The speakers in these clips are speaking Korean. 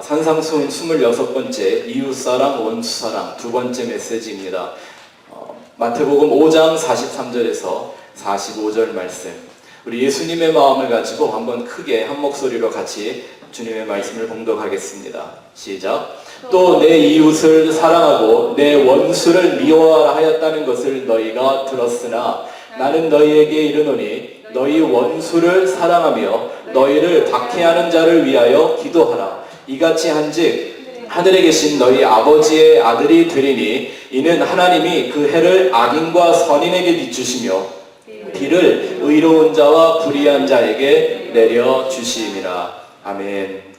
산상수훈 26번째 이웃사랑 원수사랑 두 번째 메시지입니다. 마태복음 5장 43절에서 45절 말씀, 우리 예수님의 마음을 가지고 한번 크게 한 목소리로 같이 주님의 말씀을 봉독하겠습니다. 시작. 또 내 이웃을 사랑하고 내 원수를 미워하라 하였다는 것을 너희가 들었으나 나는 너희에게 이르노니 너희 원수를 사랑하며 너희를 박해하는 자를 위하여 기도하라. 이같이 한즉 하늘에 계신 너희 아버지의 아들이 되리니 이는 하나님이 그 해를 악인과 선인에게 비추시며 비를 의로운 자와 불의한 자에게 내려주시리라. 아멘.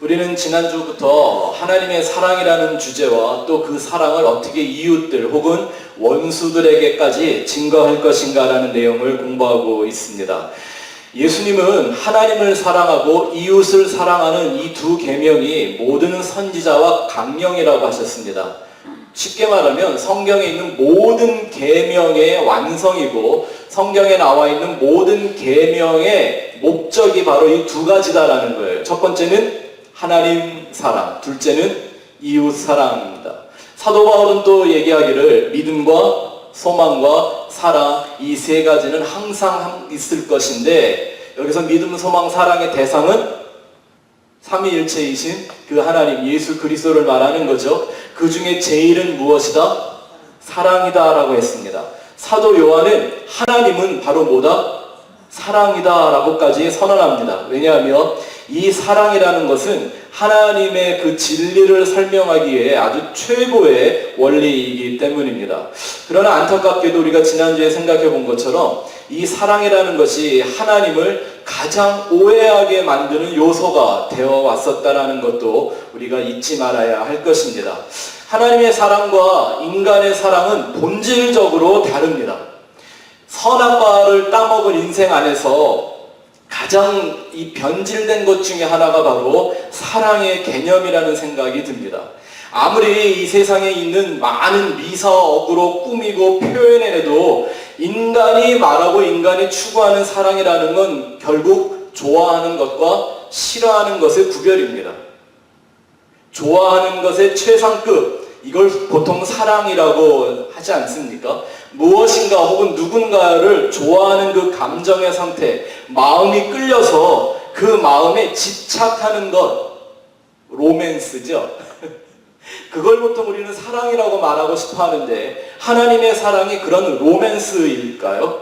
우리는 지난주부터 하나님의 사랑이라는 주제와 또 그 사랑을 어떻게 이웃들 혹은 원수들에게까지 증거할 것인가 라는 내용을 공부하고 있습니다. 예수님은 하나님을 사랑하고 이웃을 사랑하는 이 두 계명이 모든 선지자와 강령이라고 하셨습니다. 쉽게 말하면 성경에 있는 모든 계명의 완성이고 성경에 나와 있는 모든 계명의 목적이 바로 이 두 가지다라는 거예요. 첫 번째는 하나님 사랑, 둘째는 이웃 사랑입니다. 사도 바울은 또 얘기하기를 믿음과 소망과 사랑, 이 세 가지는 항상 있을 것인데, 여기서 믿음, 소망, 사랑의 대상은 삼위일체이신 그 하나님 예수 그리스도를 말하는 거죠. 그 중에 제일은 무엇이다? 사랑이다 라고 했습니다. 사도 요한은 하나님은 바로 뭐다? 사랑이다 라고까지 선언합니다. 왜냐하면 이 사랑이라는 것은 하나님의 그 진리를 설명하기에 아주 최고의 원리이기 때문입니다. 그러나 안타깝게도 우리가 지난주에 생각해 본 것처럼 이 사랑이라는 것이 하나님을 가장 오해하게 만드는 요소가 되어 왔었다라는 것도 우리가 잊지 말아야 할 것입니다. 하나님의 사랑과 인간의 사랑은 본질적으로 다릅니다. 선악과를 따먹은 인생 안에서 가장 이 변질된 것 중에 하나가 바로 사랑의 개념이라는 생각이 듭니다. 아무리 이 세상에 있는 많은 미사억으로 꾸미고 표현해내도 인간이 말하고 인간이 추구하는 사랑이라는 건 결국 좋아하는 것과 싫어하는 것의 구별입니다. 좋아하는 것의 최상급, 이걸 보통 사랑이라고 하지 않습니까? 무엇인가 혹은 누군가를 좋아하는 그 감정의 상태, 마음이 끌려서 그 마음에 집착하는 것, 로맨스죠. 그걸 보통 우리는 사랑이라고 말하고 싶어 하는데, 하나님의 사랑이 그런 로맨스일까요?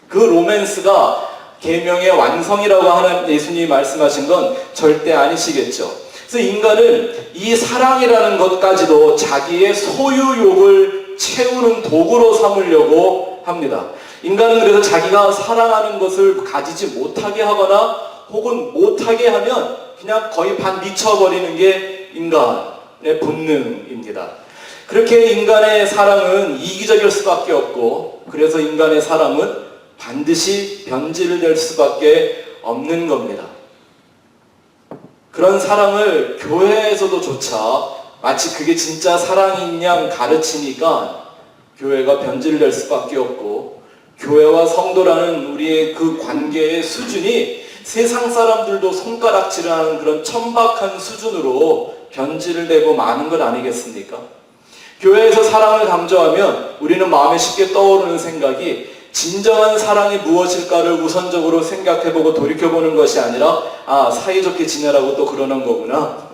그 로맨스가 계명의 완성이라고 하는 예수님이 말씀하신 건 절대 아니시겠죠. 그래서 인간은 이 사랑이라는 것까지도 자기의 소유욕을 채우는 도구로 삼으려고 합니다. 인간은 그래서 자기가 사랑하는 것을 가지지 못하게 하거나 혹은 못하게 하면 그냥 거의 반 미쳐버리는 게 인간의 본능입니다. 그렇게 인간의 사랑은 이기적일 수밖에 없고, 그래서 인간의 사랑은 반드시 변질될 수밖에 없는 겁니다. 그런 사랑을 교회에서도 조차 마치 그게 진짜 사랑인 양 가르치니까 교회가 변질될 수밖에 없고, 교회와 성도라는 우리의 그 관계의 수준이 세상 사람들도 손가락질하는 그런 천박한 수준으로 변질되고 마는 것 아니겠습니까? 교회에서 사랑을 강조하면 우리는 마음에 쉽게 떠오르는 생각이 진정한 사랑이 무엇일까를 우선적으로 생각해보고 돌이켜보는 것이 아니라, 사이좋게 지내라고 또 그러는 거구나,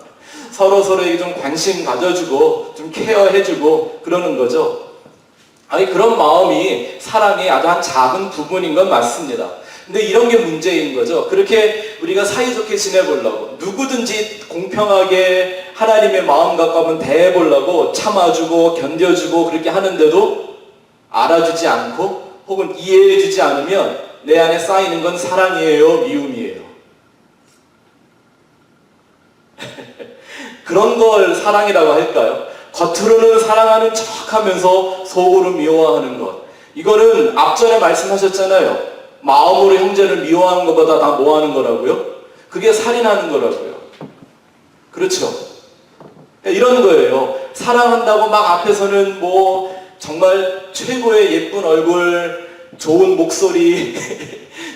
서로에게 좀 관심 가져주고 좀 케어해주고 그러는 거죠. 아니, 그런 마음이 사랑의 아주 한 작은 부분인 건 맞습니다. 근데 이런 게 문제인 거죠. 그렇게 우리가 사이좋게 지내보려고, 누구든지 공평하게 하나님의 마음 가까우면 대해보려고 참아주고 견뎌주고 그렇게 하는데도 알아주지 않고 혹은 이해해주지 않으면 내 안에 쌓이는 건 사랑이에요, 미움이에요? 그런 걸 사랑이라고 할까요? 겉으로는 사랑하는 척하면서 속으로 미워하는 것. 이거는 앞전에 말씀하셨잖아요. 마음으로 형제를 미워하는 것보다 다 뭐하는 거라고요? 그게 살인하는 거라고요. 그렇죠? 이런 거예요. 사랑한다고 막 앞에서는 뭐 정말 최고의 예쁜 얼굴, 좋은 목소리,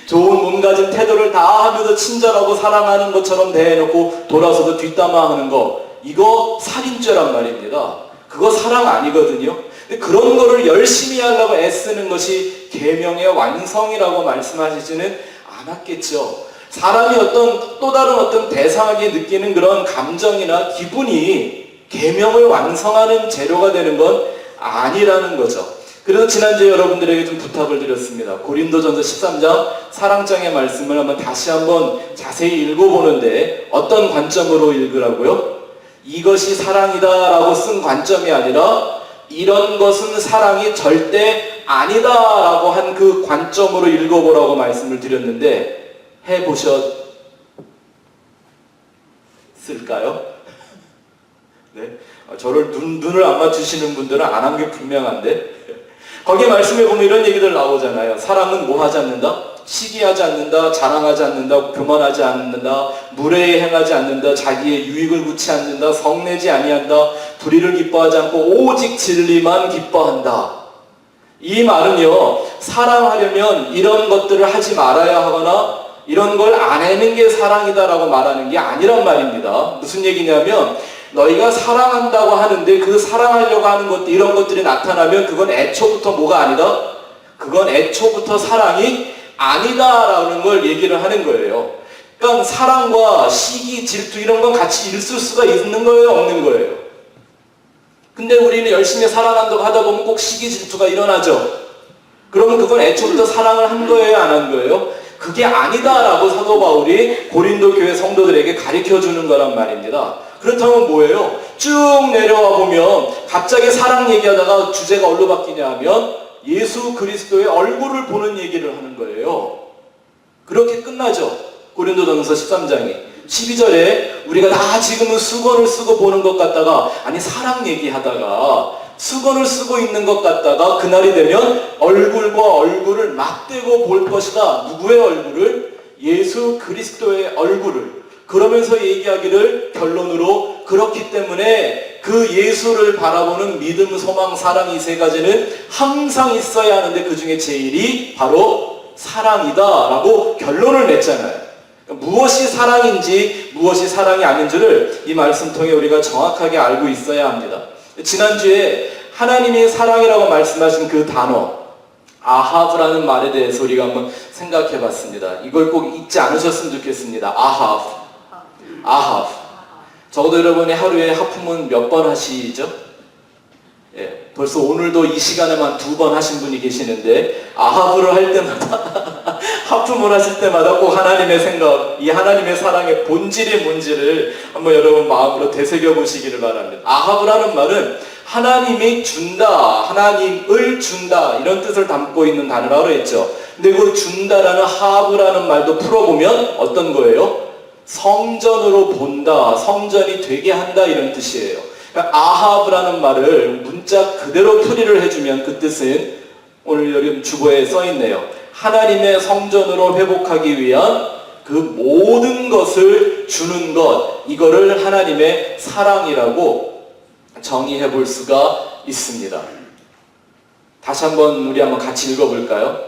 좋은 몸가짐 태도를 다 하면서 친절하고 사랑하는 것처럼 대해놓고 돌아서도 뒷담화하는 거, 이거 살인죄란 말입니다. 그거 사랑 아니거든요. 근데 그런 거를 열심히 하려고 애쓰는 것이 계명의 완성이라고 말씀하시지는 않았겠죠. 사람이 또 다른 어떤 대상하게 느끼는 그런 감정이나 기분이 계명을 완성하는 재료가 되는 건 아니라는 거죠. 그래서 지난주에 여러분들에게 좀 부탁을 드렸습니다. 고린도전서 13장 사랑장의 말씀을 다시 한번 자세히 읽어보는데 어떤 관점으로 읽으라고요? 이것이 사랑이다 라고 쓴 관점이 아니라 이런 것은 사랑이 절대 아니다 라고 한 그 관점으로 읽어보라고 말씀을 드렸는데 해보셨을까요? 네? 저를 눈을 안 맞추시는 분들은 안 한 게 분명한데 거기에 말씀해 보면 이런 얘기들 나오잖아요. 사랑은 뭐 하지 않는다? 시기하지 않는다, 자랑하지 않는다, 교만하지 않는다, 무례히 행하지 않는다, 자기의 유익을 구치 않는다, 성내지 아니한다, 불의를 기뻐하지 않고 오직 진리만 기뻐한다. 이 말은요, 사랑하려면 이런 것들을 하지 말아야 하거나 이런 걸 안 하는 게 사랑이다라고 말하는 게 아니란 말입니다. 무슨 얘기냐면 너희가 사랑한다고 하는데 그 사랑하려고 하는 것들, 이런 것들이 나타나면 그건 애초부터 뭐가 아니다? 그건 애초부터 사랑이 아니다라는 걸 얘기를 하는 거예요. 그러니까 사랑과 시기, 질투 이런 건 같이 있을 수가 있는 거예요, 없는 거예요? 근데 우리는 열심히 사랑한다고 하다 보면 꼭 시기, 질투가 일어나죠. 그러면 그건 애초부터 사랑을 한 거예요, 안 한 거예요? 그게 아니다라고 사도 바울이 고린도 교회 성도들에게 가르쳐주는 거란 말입니다. 그렇다면 뭐예요? 쭉 내려와 보면 갑자기 사랑 얘기하다가 주제가 어디로 바뀌냐 하면 예수 그리스도의 얼굴을 보는 얘기를 하는 거예요. 그렇게 끝나죠. 고린도전서 13장이 12절에 우리가 다 지금은 수건을 쓰고 보는 것 같다가, 아니 사랑 얘기하다가 수건을 쓰고 있는 것 같다가 그날이 되면 얼굴과 얼굴을 맞대고 볼 것이다. 누구의 얼굴을? 예수 그리스도의 얼굴을. 그러면서 얘기하기를 결론으로, 그렇기 때문에 그 예수를 바라보는 믿음, 소망, 사랑 이 세 가지는 항상 있어야 하는데 그 중에 제일이 바로 사랑이다 라고 결론을 냈잖아요. 그러니까 무엇이 사랑인지 무엇이 사랑이 아닌지를 이 말씀 통해 우리가 정확하게 알고 있어야 합니다. 지난주에 하나님이 사랑이라고 말씀하신 그 단어 아하브라는 말에 대해서 우리가 한번 생각해 봤습니다. 이걸 꼭 잊지 않으셨으면 좋겠습니다. 아하브. 적어도 여러분이 하루에 하품은 몇 번 하시죠? 예, 벌써 오늘도 이 시간에만 2번 하신 분이 계시는데 아하브를 할 때마다 하품을 하실 때마다 꼭 하나님의 생각, 이 하나님의 사랑의 본질이 뭔지를 한번 여러분 마음으로 되새겨 보시기를 바랍니다. 아하브라는 말은 하나님이 준다, 하나님을 준다 이런 뜻을 담고 있는 단어라고 했죠. 근데 그 준다라는 하브라는 말도 풀어보면 어떤 거예요? 성전으로 본다, 성전이 되게 한다 이런 뜻이에요. 그러니까 아하브라는 말을 문자 그대로 풀이를 해주면 그 뜻은 오늘 여기 주보에 써있네요. 하나님의 성전으로 회복하기 위한 그 모든 것을 주는 것, 이거를 하나님의 사랑이라고 정의해 볼 수가 있습니다. 다시 한번 우리 한번 같이 읽어볼까요?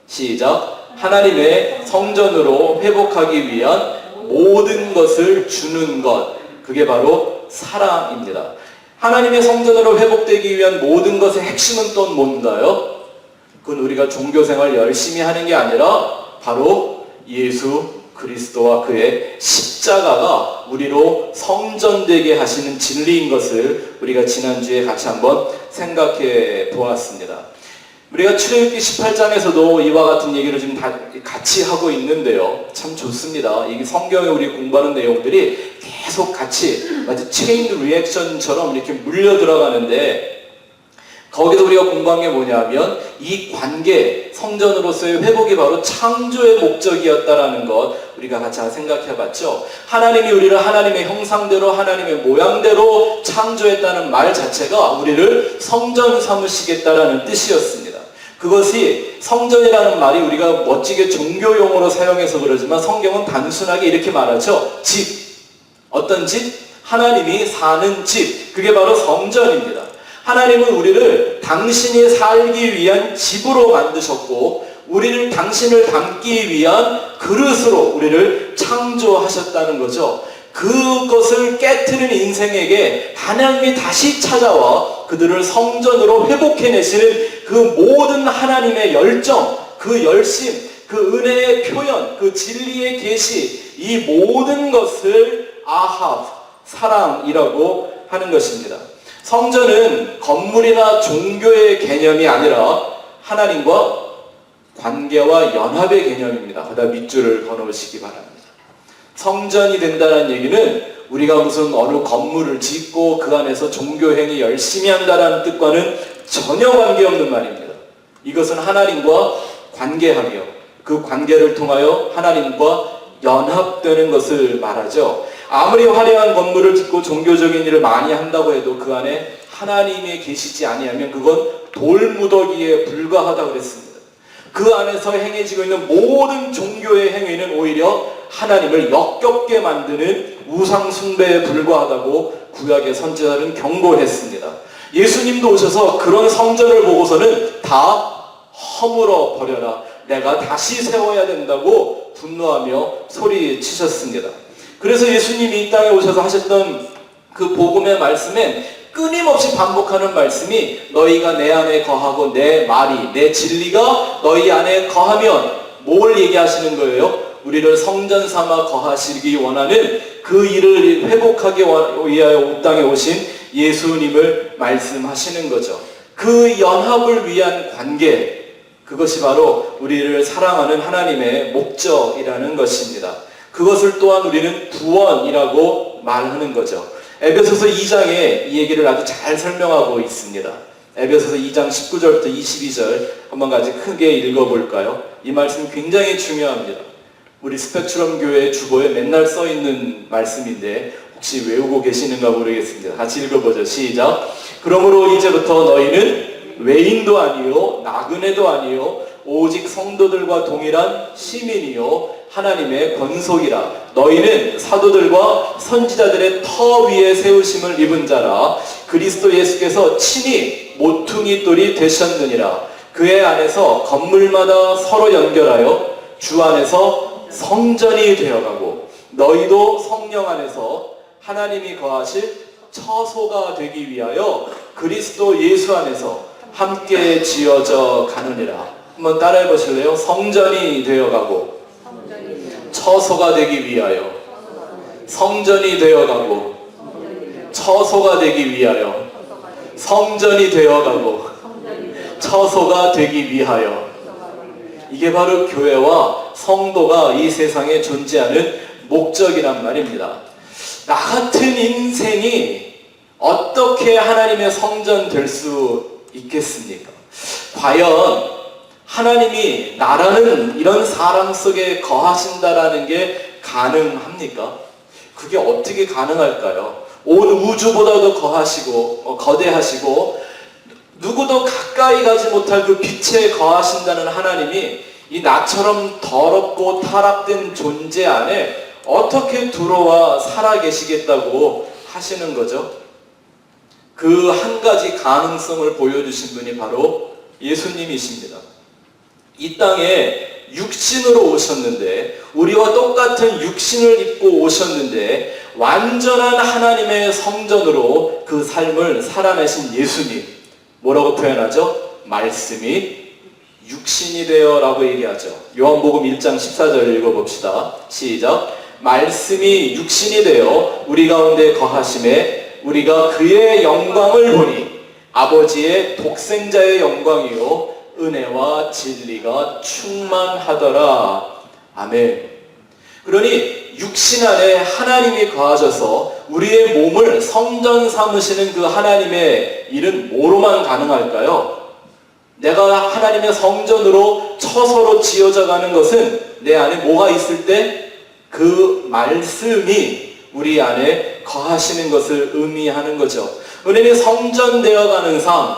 시작. 하나님의 성전으로 회복하기 위한 모든 것을 주는 것, 그게 바로 사랑입니다. 하나님의 성전으로 회복되기 위한 모든 것의 핵심은 또 뭔가요? 그건 우리가 종교생활 열심히 하는 게 아니라 바로 예수 그리스도와 그의 십자가가 우리로 성전되게 하시는 진리인 것을 우리가 지난주에 같이 한번 생각해 보았습니다. 우리가 출애굽기 18장에서도 이와 같은 얘기를 지금 다 같이 하고 있는데요. 참 좋습니다. 이게 성경에 우리 공부하는 내용들이 계속 같이 마치 체인 리액션처럼 이렇게 물려 들어가는데, 거기서 우리가 공부한 게 뭐냐면 이 관계, 성전으로서의 회복이 바로 창조의 목적이었다라는 것 우리가 같이 생각해 봤죠. 하나님이 우리를 하나님의 형상대로 하나님의 모양대로 창조했다는 말 자체가 우리를 성전 삼으시겠다라는 뜻이었습니다. 그것이 성전이라는 말이 우리가 멋지게 종교용어로 사용해서 그러지만 성경은 단순하게 이렇게 말하죠. 집. 어떤 집? 하나님이 사는 집. 그게 바로 성전입니다. 하나님은 우리를 당신이 살기 위한 집으로 만드셨고 우리를 당신을 담기 위한 그릇으로 우리를 창조하셨다는 거죠. 그것을 깨트린 인생에게 하나님이 다시 찾아와 그들을 성전으로 회복해내시는 그 모든 하나님의 열정, 그 열심, 그 은혜의 표현, 그 진리의 계시, 이 모든 것을 아합, 사랑이라고 하는 것입니다. 성전은 건물이나 종교의 개념이 아니라 하나님과 관계와 연합의 개념입니다. 거기다 밑줄을 그어놓으시기 바랍니다. 성전이 된다는 얘기는 우리가 무슨 어느 건물을 짓고 그 안에서 종교행위 열심히 한다는 뜻과는 전혀 관계없는 말입니다. 이것은 하나님과 관계하며 그 관계를 통하여 하나님과 연합되는 것을 말하죠. 아무리 화려한 건물을 짓고 종교적인 일을 많이 한다고 해도 그 안에 하나님이 계시지 아니하면 그건 돌무더기에 불과하다고 그랬습니다. 그 안에서 행해지고 있는 모든 종교의 행위는 오히려 하나님을 역겹게 만드는 우상 숭배에 불과하다고 구약의 선지자들은 경고를 했습니다. 예수님도 오셔서 그런 성전을 보고서는 다 허물어 버려라, 내가 다시 세워야 된다고 분노하며 소리치셨습니다. 그래서 예수님이 이 땅에 오셔서 하셨던 그 복음의 말씀엔 끊임없이 반복하는 말씀이 너희가 내 안에 거하고 내 말이, 내 진리가 너희 안에 거하면 뭘 얘기하시는 거예요? 우리를 성전 삼아 거하시기 원하는 그 일을 회복하기 위하여 이 땅에 오신 예수님을 말씀하시는 거죠. 그 연합을 위한 관계, 그것이 바로 우리를 사랑하는 하나님의 목적이라는 것입니다. 그것을 또한 우리는 구원이라고 말하는 거죠. 에베소서 2장에 이 얘기를 아주 잘 설명하고 있습니다. 에베소서 2장 19절부터 22절 한번 같이 크게 읽어볼까요? 이 말씀 굉장히 중요합니다. 우리 스펙트럼 교회 주보에 맨날 써있는 말씀인데 혹시 외우고 계시는가 모르겠습니다. 같이 읽어보죠. 시작. 그러므로 이제부터 너희는 외인도 아니요 나그네도 아니요 오직 성도들과 동일한 시민이요 하나님의 권속이라. 너희는 사도들과 선지자들의 터 위에 세우심을 입은 자라. 그리스도 예수께서 친히 모퉁이 돌이 되셨느니라. 그의 안에서 건물마다 서로 연결하여 주 안에서 성전이 되어가고 너희도 성령 안에서 하나님이 거하실 처소가 되기 위하여 그리스도 예수 안에서 함께 지어져 가느니라. 한번 따라해 보실래요? 성전이 되어가고 처소가 되기 위하여, 성전이 되어가고 처소가 되기 위하여, 성전이 되어가고 처소가 되기 위하여. 이게 바로 교회와 성도가 이 세상에 존재하는 목적이란 말입니다. 나 같은 인생이 어떻게 하나님의 성전 될 수 있겠습니까? 과연 하나님이 나라는 이런 사람 속에 거하신다라는 게 가능합니까? 그게 어떻게 가능할까요? 온 우주보다도 거하시고 거대하시고 누구도 가까이 가지 못할 그 빛에 거하신다는 하나님이 이 나처럼 더럽고 타락된 존재 안에 어떻게 들어와 살아 계시겠다고 하시는 거죠? 그 한 가지 가능성을 보여주신 분이 바로 예수님이십니다. 이 땅에 육신으로 오셨는데, 우리와 똑같은 육신을 입고 오셨는데 완전한 하나님의 성전으로 그 삶을 살아내신 예수님, 뭐라고 표현하죠? 말씀이 육신이 되어 라고 얘기하죠. 요한복음 1장 14절 읽어봅시다. 시작. 말씀이 육신이 되어 우리 가운데 거하심에 우리가 그의 영광을 보니 아버지의 독생자의 영광이요 은혜와 진리가 충만하더라. 아멘. 그러니 육신 안에 하나님이 거하셔서 우리의 몸을 성전 삼으시는 그 하나님의 일은 뭐로만 가능할까요? 내가 하나님의 성전으로 처소로 지어져 가는 것은 내 안에 뭐가 있을 때 그 말씀이 우리 안에 거하시는 것을 의미하는 거죠. 은혜는 성전 되어가는 삶,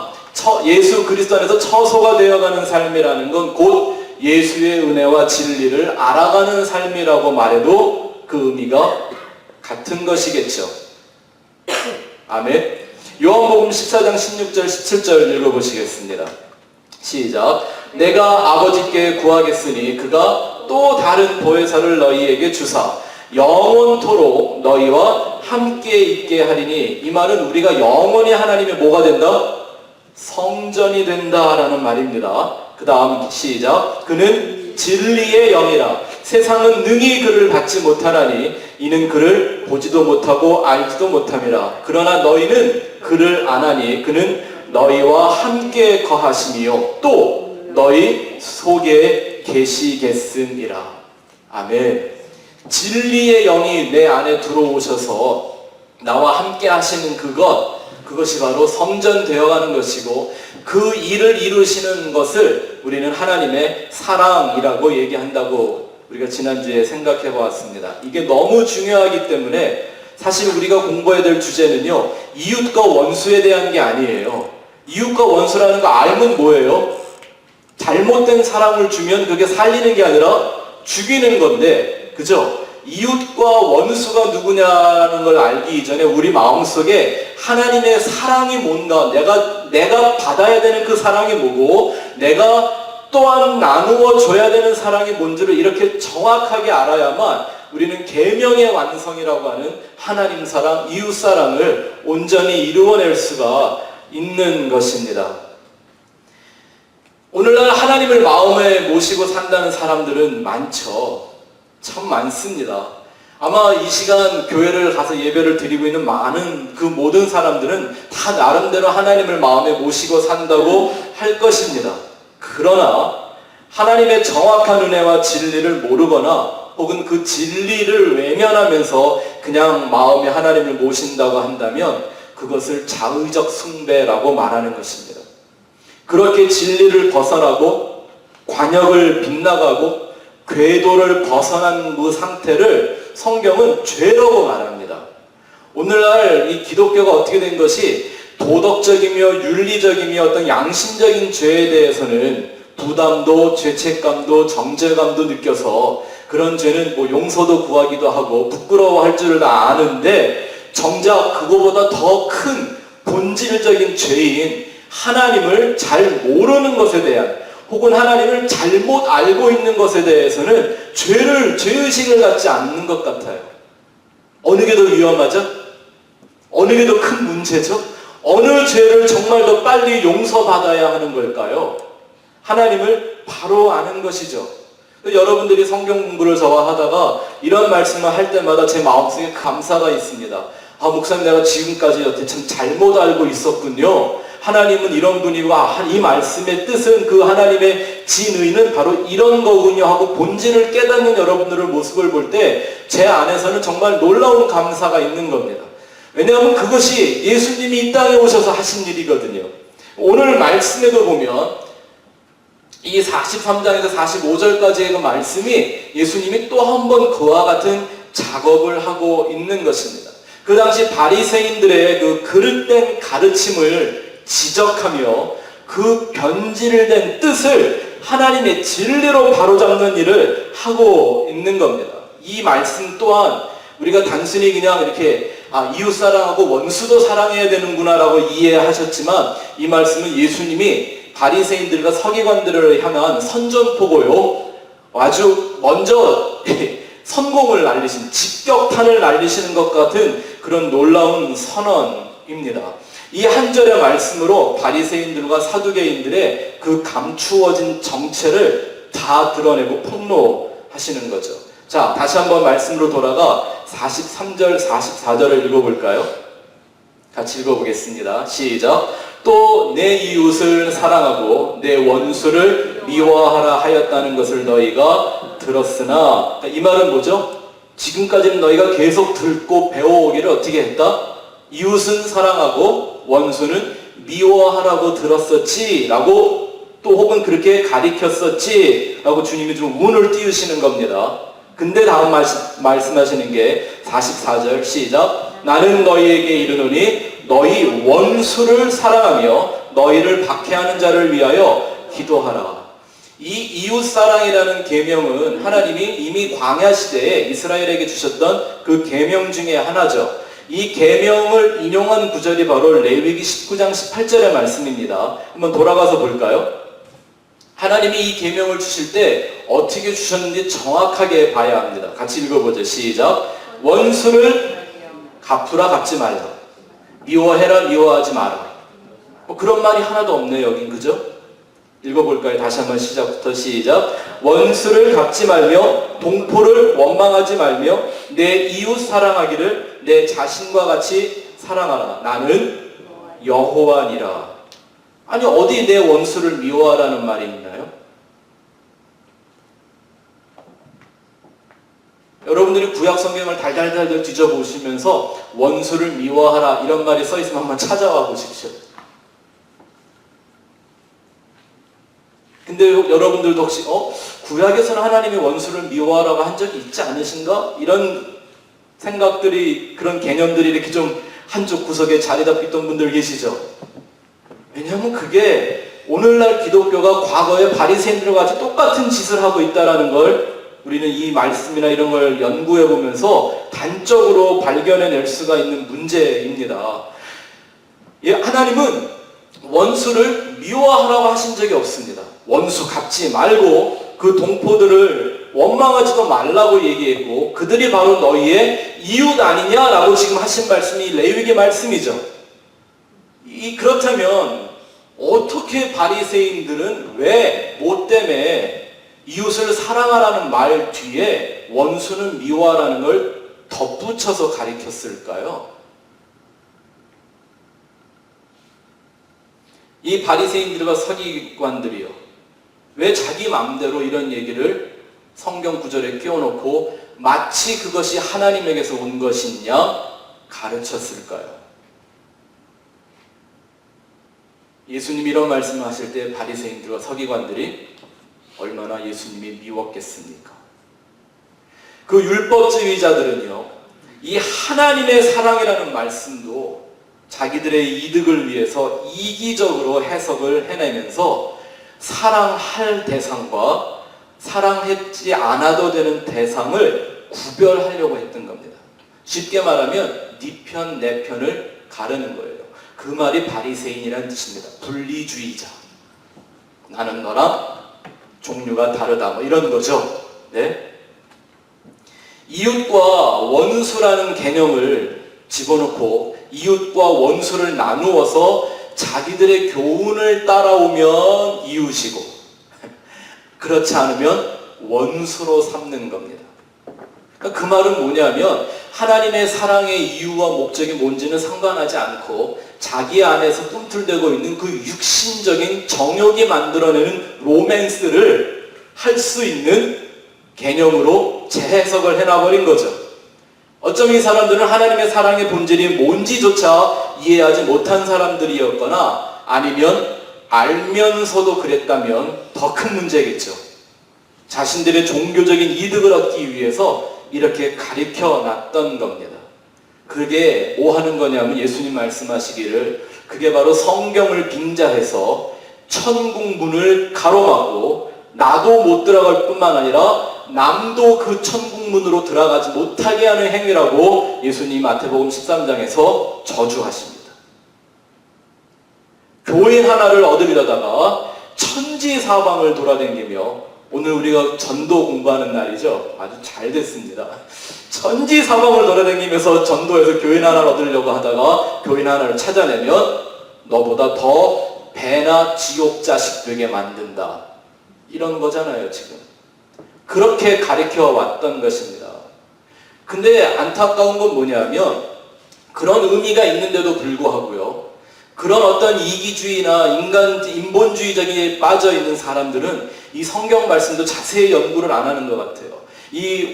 예수 그리스도 안에서 처소가 되어가는 삶이라는 건 곧 예수의 은혜와 진리를 알아가는 삶이라고 말해도 그 의미가 같은 것이겠죠. 아멘. 요한복음 14장 16절 17절 읽어보시겠습니다. 시작. 내가 아버지께 구하겠으니 그가 또 다른 보혜사를 너희에게 주사 영원토록 너희와 함께 있게 하리니, 이 말은 우리가 영원히 하나님의 뭐가 된다? 성전이 된다라는 말입니다. 그 다음 시작. 그는 진리의 영이라 세상은 능히 그를 받지 못하나니 이는 그를 보지도 못하고 알지도 못함이라. 그러나 너희는 그를 아나니 그는 너희와 함께 거하심이요 또 너희 속에 계시겠음이라. 아멘. 진리의 영이 내 안에 들어오셔서 나와 함께 하시는 그것이 바로 성전 되어가는 것이고, 그 일을 이루시는 것을 우리는 하나님의 사랑이라고 얘기한다고 우리가 지난주에 생각해 보았습니다. 이게 너무 중요하기 때문에 사실 우리가 공부해야 될 주제는요, 이웃과 원수에 대한 게 아니에요. 이웃과 원수라는 거 알면 뭐예요? 잘못된 사랑을 주면 그게 살리는 게 아니라 죽이는 건데, 그죠? 이웃과 원수가 누구냐는 걸 알기 이전에 우리 마음속에 하나님의 사랑이 뭔가, 내가 받아야 되는 그 사랑이 뭐고, 내가 또한 나누어 줘야 되는 사랑이 뭔지를 이렇게 정확하게 알아야만 우리는 계명의 완성이라고 하는 하나님 사랑, 이웃 사랑을 온전히 이루어낼 수가 있는 것입니다. 오늘날 하나님을 마음에 모시고 산다는 사람들은 많죠. 참 많습니다. 아마 이 시간 교회를 가서 예배를 드리고 있는 많은 그 모든 사람들은 다 나름대로 하나님을 마음에 모시고 산다고 할 것입니다. 그러나 하나님의 정확한 은혜와 진리를 모르거나 혹은 그 진리를 외면하면서 그냥 마음에 하나님을 모신다고 한다면 그것을 자의적 숭배라고 말하는 것입니다. 그렇게 진리를 벗어나고 관역을 빗나가고 궤도를 벗어난 그 상태를 성경은 죄라고 말합니다. 오늘날 이 기독교가 어떻게 된 것이 도덕적이며 윤리적이며 어떤 양심적인 죄에 대해서는 부담도 죄책감도 정죄감도 느껴서 그런 죄는 뭐 용서도 구하기도 하고 부끄러워할 줄을 다 아는데, 정작 그거보다 더 큰 본질적인 죄인 하나님을 잘 모르는 것에 대한, 혹은 하나님을 잘못 알고 있는 것에 대해서는 죄의식을 갖지 않는 것 같아요. 어느 게 더 위험하죠? 어느 게 더 큰 문제죠? 어느 죄를 정말 더 빨리 용서받아야 하는 걸까요? 하나님을 바로 아는 것이죠. 여러분들이 성경 공부를 저와 하다가 이런 말씀을 할 때마다 제 마음속에 감사가 있습니다. 아, 목사님, 내가 지금까지 여태 참 잘못 알고 있었군요. 하나님은 이런 분이고, 이 말씀의 뜻은, 그 하나님의 진의는 바로 이런 거군요 하고 본질을 깨닫는 여러분들의 모습을 볼 때 제 안에서는 정말 놀라운 감사가 있는 겁니다. 왜냐하면 그것이 예수님이 이 땅에 오셔서 하신 일이거든요. 오늘 말씀에도 보면 이 43장에서 45절까지의 그 말씀이 예수님이 또 한 번 그와 같은 작업을 하고 있는 것입니다. 그 당시 바리새인들의 그 그릇된 가르침을 지적하며 그 변질된 뜻을 하나님의 진리로 바로잡는 일을 하고 있는 겁니다. 이 말씀 또한 우리가 단순히 그냥 이렇게 이웃 사랑하고 원수도 사랑해야 되는구나 라고 이해하셨지만, 이 말씀은 예수님이 바리새인들과 서기관들을 향한 선전포고요, 아주 먼저 선공을 날리신, 직격탄을 날리시는 것 같은 그런 놀라운 선언입니다. 이 한 절의 말씀으로 바리새인들과 사두개인들의 그 감추어진 정체를 다 드러내고 폭로하시는 거죠. 자, 다시 한번 말씀으로 돌아가 43절, 44절을 읽어볼까요? 같이 읽어보겠습니다. 시작. 또 내 이웃을 사랑하고 내 원수를 미워하라 하였다는 것을 너희가 들었으나, 이 말은 뭐죠? 지금까지는 너희가 계속 듣고 배워오기를 어떻게 했다? 이웃은 사랑하고 원수는 미워하라고 들었었지 라고, 또 혹은 그렇게 가리켰었지 라고 주님이 좀 운을 띄우시는 겁니다. 근데 다음 말씀하시는 게 44절 시작. 나는 너희에게 이르노니 너희 원수를 사랑하며 너희를 박해하는 자를 위하여 기도하라. 이 이웃사랑이라는 계명은 하나님이 이미 광야 시대에 이스라엘에게 주셨던 그 계명 중에 하나죠. 이 계명을 인용한 구절이 바로 레위기 19장 18절의 말씀입니다. 한번 돌아가서 볼까요? 하나님이 이 계명을 주실 때 어떻게 주셨는지 정확하게 봐야 합니다. 같이 읽어보죠. 시작. 원수를 갚으라 갚지 말라. 미워해라 미워하지 마라. 뭐 그런 말이 하나도 없네요. 여긴 그죠? 읽어볼까요? 다시 한번 시작부터 시작. 원수를 갚지 말며 동포를 원망하지 말며 내 이웃 사랑하기를 내 자신과 같이 사랑하라. 나는 여호와니라. 아니 어디 내 원수를 미워하라는 말이 있나요? 여러분들이 구약 성경을 달달달달 뒤져보시면서 원수를 미워하라 이런 말이 써 있으면 한번 찾아와 보십시오. 근데 여러분들도 혹시 구약에서는 하나님이 원수를 미워하라고 한 적이 있지 않으신가? 이런 생각들이, 그런 개념들이 이렇게 좀 한쪽 구석에 자리 잡혔던 분들 계시죠? 왜냐하면 그게 오늘날 기독교가 과거의 바리새인들과 같이 똑같은 짓을 하고 있다는 걸 우리는 이 말씀이나 이런 걸 연구해 보면서 단적으로 발견해낼 수가 있는 문제입니다. 하나님은 원수를 미워하라고 하신 적이 없습니다. 원수 갚지 말고 그 동포들을 원망하지도 말라고 얘기했고 그들이 바로 너희의 이웃 아니냐라고 지금 하신 말씀이 레위기 말씀이죠. 그렇다면 어떻게 바리새인들은 왜 뭐 때문에 이웃을 사랑하라는 말 뒤에 원수는 미워하라는 걸 덧붙여서 가리켰을까요? 이 바리새인들과 서기관들이요, 왜 자기 마음대로 이런 얘기를 성경 구절에 끼워놓고 마치 그것이 하나님에게서 온 것이냐 가르쳤을까요? 예수님이 이런 말씀을 하실 때 바리새인들과 서기관들이 얼마나 예수님이 미웠겠습니까? 그 율법주의자들은요, 이 하나님의 사랑이라는 말씀도 자기들의 이득을 위해서 이기적으로 해석을 해내면서 사랑할 대상과 사랑하지 않아도 되는 대상을 구별하려고 했던 겁니다. 쉽게 말하면 네 편, 내 편을 가르는 거예요. 그 말이 바리새인이라는 뜻입니다. 분리주의자. 나는 너랑 종류가 다르다. 뭐 이런 거죠. 네? 이웃과 원수라는 개념을 집어넣고 이웃과 원수를 나누어서 자기들의 교훈을 따라오면 이웃이고 그렇지 않으면 원수로 삼는 겁니다. 그러니까 그 말은 뭐냐면 하나님의 사랑의 이유와 목적이 뭔지는 상관하지 않고 자기 안에서 꿈틀대고 있는 그 육신적인 정욕이 만들어내는 로맨스를 할 수 있는 개념으로 재해석을 해놔버린 거죠. 어쩌면 이 사람들은 하나님의 사랑의 본질이 뭔지조차 이해하지 못한 사람들이었거나 아니면 알면서도 그랬다면 더 큰 문제겠죠. 자신들의 종교적인 이득을 얻기 위해서 이렇게 가리켜 놨던 겁니다. 그게 뭐 하는 거냐면 예수님 말씀하시기를 그게 바로 성경을 빙자해서 천국문을 가로막고 나도 못 들어갈 뿐만 아니라 남도 그 천국문으로 들어가지 못하게 하는 행위라고 예수님 마태복음 13장에서 저주하십니다. 교인 하나를 얻으려다가 천지사방을 돌아다니며 오늘 우리가 전도 공부하는 날이죠. 아주 잘 됐습니다. 천지사방을 돌아다니면서 전도해서 교인 하나를 얻으려고 하다가 교인 하나를 찾아내면 너보다 더 배나 지옥 자식 되게 만든다. 이런 거잖아요, 지금. 그렇게 가르쳐 왔던 것입니다. 근데 안타까운 건 뭐냐면 그런 의미가 있는데도 불구하고요, 그런 어떤 이기주의나 인본주의적인 빠져있는 사람들은 이 성경 말씀도 자세히 연구를 안 하는 것 같아요.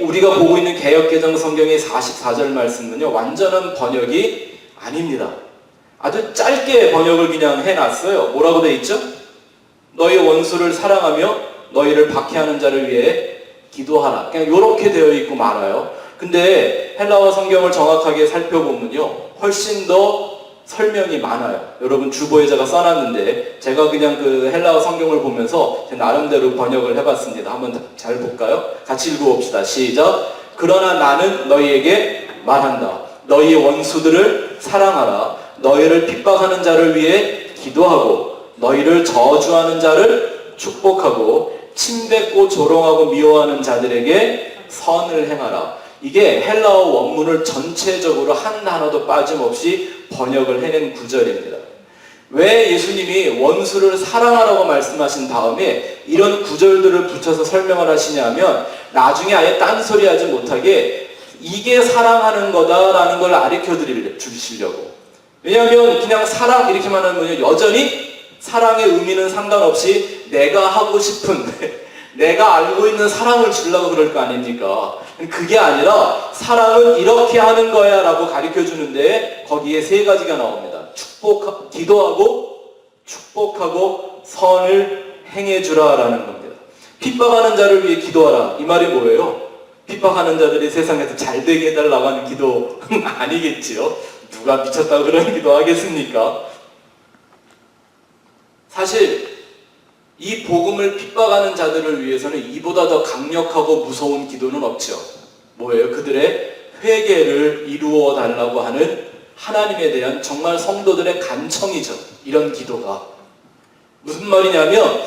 우리가 보고 있는 개역개정 성경의 44절 말씀은요, 완전한 번역이 아닙니다. 아주 짧게 번역을 그냥 해놨어요. 뭐라고 돼 있죠? 너희 원수를 사랑하며 너희를 박해하는 자를 위해 기도하라. 그냥 이렇게 되어 있고 말아요. 근데 헬라어 성경을 정확하게 살펴보면요, 훨씬 더 설명이 많아요. 여러분 주보에 제가 써놨는데 제가 그냥 그 헬라어 성경을 보면서 제 나름대로 번역을 해봤습니다. 한번 잘 볼까요? 같이 읽어봅시다. 시작. 그러나 나는 너희에게 말한다. 너희 원수들을 사랑하라. 너희를 핍박하는 자를 위해 기도하고 너희를 저주하는 자를 축복하고 침뱉고 조롱하고 미워하는 자들에게 선을 행하라. 이게 헬라어 원문을 전체적으로 한 단어도 빠짐없이 번역을 해낸 구절입니다. 왜 예수님이 원수를 사랑하라고 말씀하신 다음에 이런 구절들을 붙여서 설명을 하시냐면 나중에 아예 딴소리 하지 못하게 이게 사랑하는 거다라는 걸 가르쳐 주시려고. 왜냐하면 그냥 사랑 이렇게만 하면 여전히 사랑의 의미는 상관없이 내가 하고 싶은 내가 알고 있는 사랑을 주려고 그럴 거 아닙니까? 그게 아니라 사랑은 이렇게 하는 거야 라고 가르쳐 주는데 거기에 세 가지가 나옵니다. 기도하고 축복하고 선을 행해주라 라는 겁니다. 핍박하는 자를 위해 기도하라. 이 말이 뭐예요? 핍박하는 자들이 세상에서 잘 되게 해달라고 하는 기도는 아니겠지요? 누가 미쳤다고 그런 기도 하겠습니까? 사실 이 복음을 핍박하는 자들을 위해서는 이보다 더 강력하고 무서운 기도는 없죠. 뭐예요? 그들의 회개를 이루어 달라고 하는 하나님에 대한 정말 성도들의 간청이죠. 이런 기도가. 무슨 말이냐면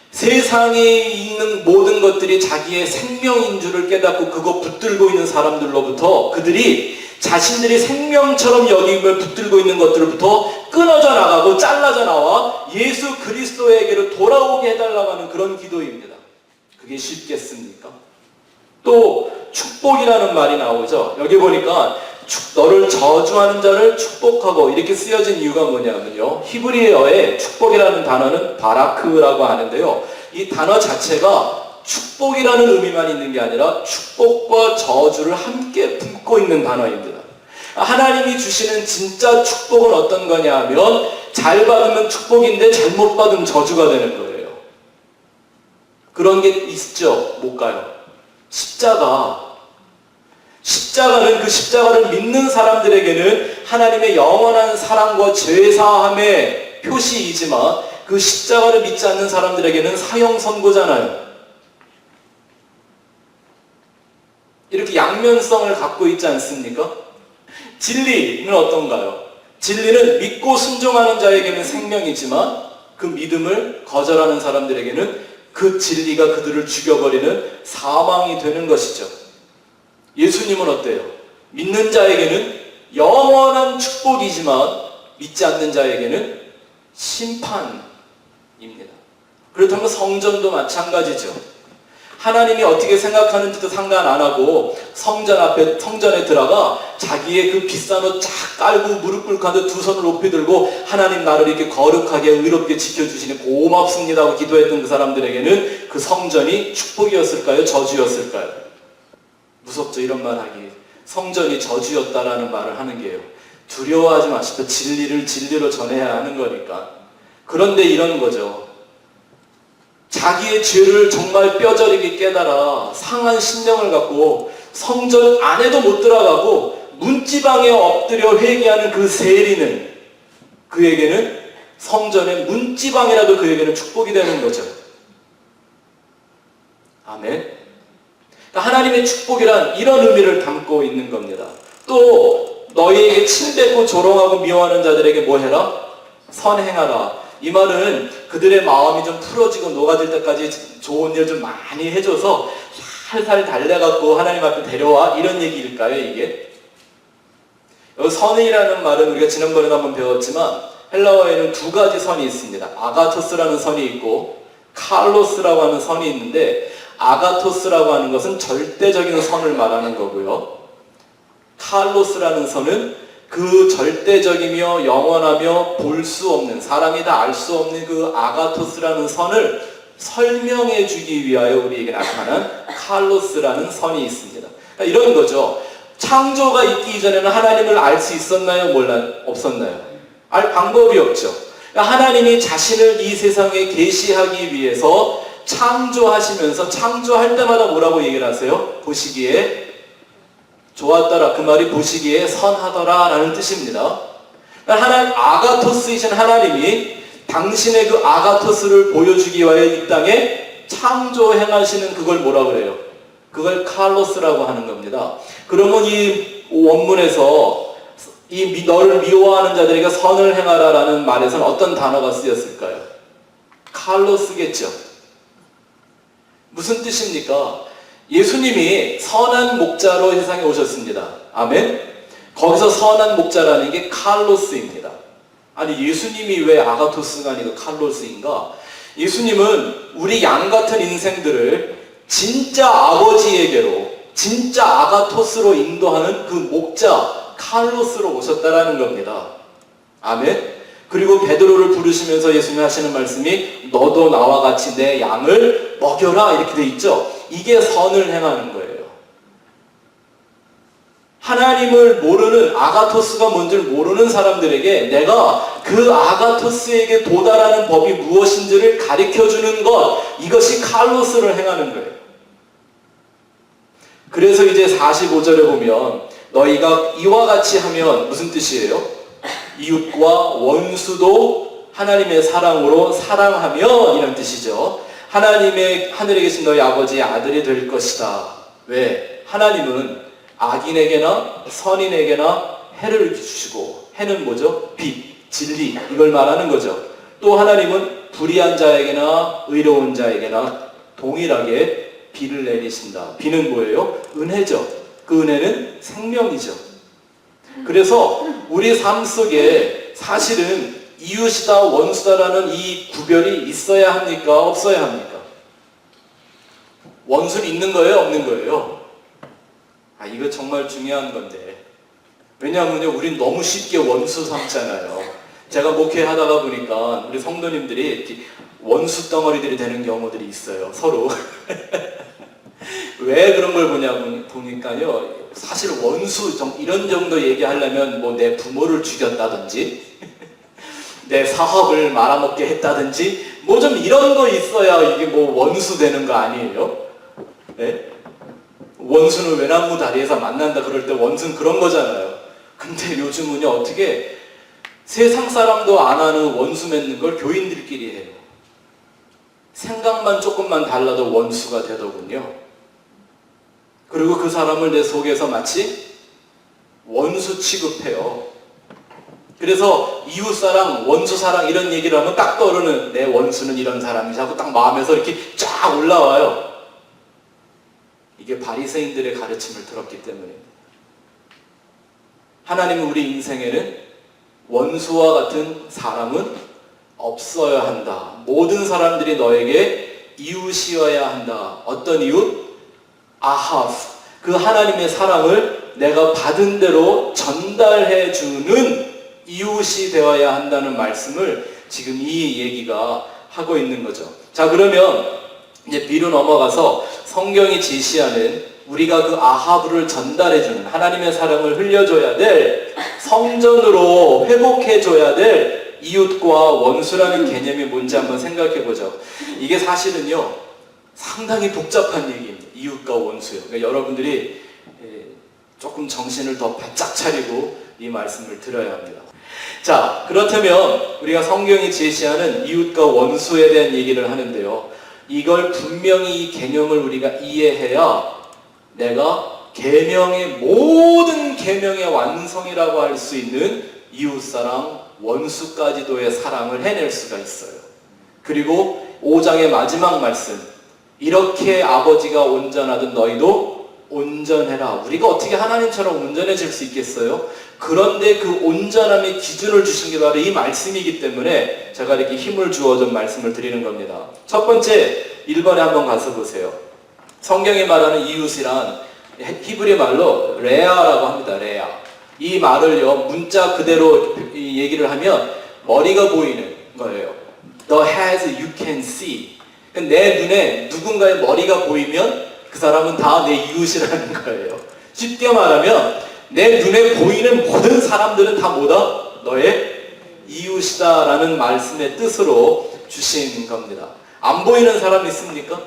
세상에 있는 모든 것들이 자기의 생명인 줄을 깨닫고 그거 붙들고 있는 사람들로부터 그들이 자신들이 생명처럼 여김을 붙들고 있는 것들로부터 끊어져 나가고 잘라져 나와 예수 그리스도에게로 돌아오게 해달라고 하는 그런 기도입니다. 그게 쉽겠습니까? 또 축복이라는 말이 나오죠. 여기 보니까 너를 저주하는 자를 축복하고 이렇게 쓰여진 이유가 뭐냐면요. 히브리어에 축복이라는 단어는 바라크라고 하는데요. 이 단어 자체가 축복이라는 의미만 있는 게 아니라 축복과 저주를 함께 품고 있는 단어입니다. 하나님이 주시는 진짜 축복은 어떤 거냐 하면 잘 받으면 축복인데 잘못 받으면 저주가 되는 거예요. 그런 게 있죠. 못 가요. 십자가는 그 십자가를 믿는 사람들에게는 하나님의 영원한 사랑과 죄사함의 표시이지만 그 십자가를 믿지 않는 사람들에게는 사형 선고잖아요. 이렇게 양면성을 갖고 있지 않습니까? 진리는 어떤가요? 진리는 믿고 순종하는 자에게는 생명이지만 그 믿음을 거절하는 사람들에게는 그 진리가 그들을 죽여버리는 사망이 되는 것이죠. 예수님은 어때요? 믿는 자에게는 영원한 축복이지만 믿지 않는 자에게는 심판입니다. 그렇다면 성전도 마찬가지죠. 하나님이 어떻게 생각하는지도 상관 안 하고 성전에 들어가 자기의 그 비싼 옷 쫙 깔고 무릎 꿇고 하는데 두 손을 높이 들고 하나님 나를 이렇게 거룩하게 의롭게 지켜주시니 고맙습니다 하고 기도했던 그 사람들에게는 그 성전이 축복이었을까요? 저주였을까요? 무섭죠, 이런 말 하기. 성전이 저주였다라는 말을 하는 게요. 두려워하지 마시고 진리를 진리로 전해야 하는 거니까. 그런데 이런 거죠. 자기의 죄를 정말 뼈저리게 깨달아 상한 심령을 갖고 성전 안에도 못 들어가고 문지방에 엎드려 회개하는 그 세리는 그에게는 성전의 문지방이라도 그에게는 축복이 되는 거죠. 아멘. 하나님의 축복이란 이런 의미를 담고 있는 겁니다. 또 너희에게 침뱉고 조롱하고 미워하는 자들에게 뭐 해라? 선행하라. 이 말은 그들의 마음이 좀 풀어지고 녹아질 때까지 좋은 일 좀 많이 해줘서 살살 달래갖고 하나님 앞에 데려와, 이런 얘기일까요, 이게? 여기 선이라는 말은 우리가 지난번에도 한번 배웠지만 헬라어에는 두 가지 선이 있습니다. 아가토스라는 선이 있고 칼로스라고 하는 선이 있는데, 아가토스라고 하는 것은 절대적인 선을 말하는 거고요. 칼로스라는 선은 그 절대적이며 영원하며 볼 수 없는, 사람이 다 알 수 없는 그 아가토스라는 선을 설명해 주기 위하여 우리에게 나타난 칼로스라는 선이 있습니다. 그러니까 이런 거죠. 창조가 있기 이전에는 하나님을 알 수 있었나요? 없었나요? 알 방법이 없죠. 그러니까 하나님이 자신을 이 세상에 계시하기 위해서 창조하시면서 창조할 때마다 뭐라고 얘기를 하세요? 보시기에 좋았더라. 그 말이 보시기에 선하더라 라는 뜻입니다. 하나님, 아가토스이신 하나님이 당신의 그 아가토스를 보여주기 위하여 이 땅에 창조 행하시는 그걸 뭐라 그래요? 그걸 칼로스라고 하는 겁니다. 그러면 이 원문에서 이 너를 미워하는 자들에게 선을 행하라 라는 말에서는 어떤 단어가 쓰였을까요? 칼로스겠죠. 무슨 뜻입니까? 예수님이 선한 목자로 세상에 오셨습니다. 아멘? 거기서 선한 목자라는 게 칼로스입니다. 아니, 예수님이 왜 아가토스가 아니고 칼로스인가? 예수님은 우리 양 같은 인생들을 진짜 아버지에게로, 진짜 아가토스로 인도하는 그 목자 칼로스로 오셨다라는 겁니다. 아멘? 그리고 베드로를 부르시면서 예수님 하시는 말씀이 너도 나와 같이 내 양을 먹여라 이렇게 돼 있죠. 이게 선을 행하는 거예요. 하나님을 모르는, 아가토스가 뭔지를 모르는 사람들에게 내가 그 아가토스에게 도달하는 법이 무엇인지를 가르쳐주는 것, 이것이 칼로스를 행하는 거예요. 그래서 이제 45절에 보면 너희가 이와 같이 하면 무슨 뜻이에요? 이웃과 원수도 하나님의 사랑으로 사랑하며, 이런 뜻이죠. 하나님의 하늘에 계신 너희 아버지의 아들이 될 것이다. 왜? 하나님은 악인에게나 선인에게나 해를 주시고, 해는 뭐죠? 빛, 진리, 이걸 말하는 거죠. 또 하나님은 불의한 자에게나 의로운 자에게나 동일하게 비를 내리신다. 비는 뭐예요? 은혜죠. 그 은혜는 생명이죠. 그래서 우리 삶 속에 사실은 이웃이다 원수다라는 이 구별이 있어야 합니까? 없어야 합니까? 원수는 있는 거예요? 없는 거예요? 이거 정말 중요한 건데, 왜냐하면요, 우린 너무 쉽게 원수 삼잖아요. 제가 목회하다가 보니까 우리 성도님들이 원수 덩어리들이 되는 경우들이 있어요, 서로. 왜 그런 걸 보니까요, 사실 원수 이런 정도 얘기하려면 뭐 내 부모를 죽였다든지 내 사업을 말아먹게 했다든지 뭐 좀 이런 거 있어야 이게 뭐 원수 되는 거 아니에요? 네? 원수는 외나무 다리에서 만난다 그럴 때 원수는 그런 거잖아요. 근데 요즘은요, 어떻게 세상 사람도 안 하는 원수 맺는 걸 교인들끼리 해요. 생각만 조금만 달라도 원수가 되더군요. 그리고 그 사람을 내 속에서 마치 원수 취급해요. 그래서 이웃사랑, 원수사랑 이런 얘기를 하면 딱 떠오르는, 내 원수는 이런 사람이 자꾸 딱 마음에서 이렇게 쫙 올라와요. 이게 바리새인들의 가르침을 들었기 때문입니다. 하나님은 우리 인생에는 원수와 같은 사람은 없어야 한다. 모든 사람들이 너에게 이웃이어야 한다. 어떤 이웃? 아하브. 그 하나님의 사랑을 내가 받은 대로 전달해 주는 이웃이 되어야 한다는 말씀을 지금 이 얘기가 하고 있는 거죠. 자, 그러면 이제 B로 넘어가서 성경이 제시하는, 우리가 그 아하브를 전달해주는, 하나님의 사랑을 흘려줘야 될, 성전으로 회복해줘야 될 이웃과 원수라는 개념이 뭔지 한번 생각해보죠. 이게 사실은요, 상당히 복잡한 얘기입니다. 이웃과 원수요. 그러니까 여러분들이 조금 정신을 더 바짝 차리고 이 말씀을 들어야 합니다. 자, 그렇다면 우리가 성경이 제시하는 이웃과 원수에 대한 얘기를 하는데요, 이걸 분명히 이 개념을 우리가 이해해야 내가 계명의 모든 계명의 완성이라고 할 수 있는 이웃사랑, 원수까지도의 사랑을 해낼 수가 있어요. 그리고 5장의 마지막 말씀, 이렇게 아버지가 온전하듯 너희도 온전해라. 우리가 어떻게 하나님처럼 온전해질 수 있겠어요? 그런데 그 온전함의 기준을 주신 게 바로 이 말씀이기 때문에 제가 이렇게 힘을 주어 좀 말씀을 드리는 겁니다. 첫 번째, 1번에 한번 가서 보세요. 성경이 말하는 이웃이란 히브리 말로 레아라고 합니다. 레아. 이 말을요, 문자 그대로 얘기를 하면 머리가 보이는 거예요. The head you can see. 내 눈에 누군가의 머리가 보이면 그 사람은 다 내 이웃이라는 거예요. 쉽게 말하면 내 눈에 보이는 모든 사람들은 다 뭐다? 너의 이웃이다라는 말씀의 뜻으로 주신 겁니다. 안 보이는 사람 있습니까?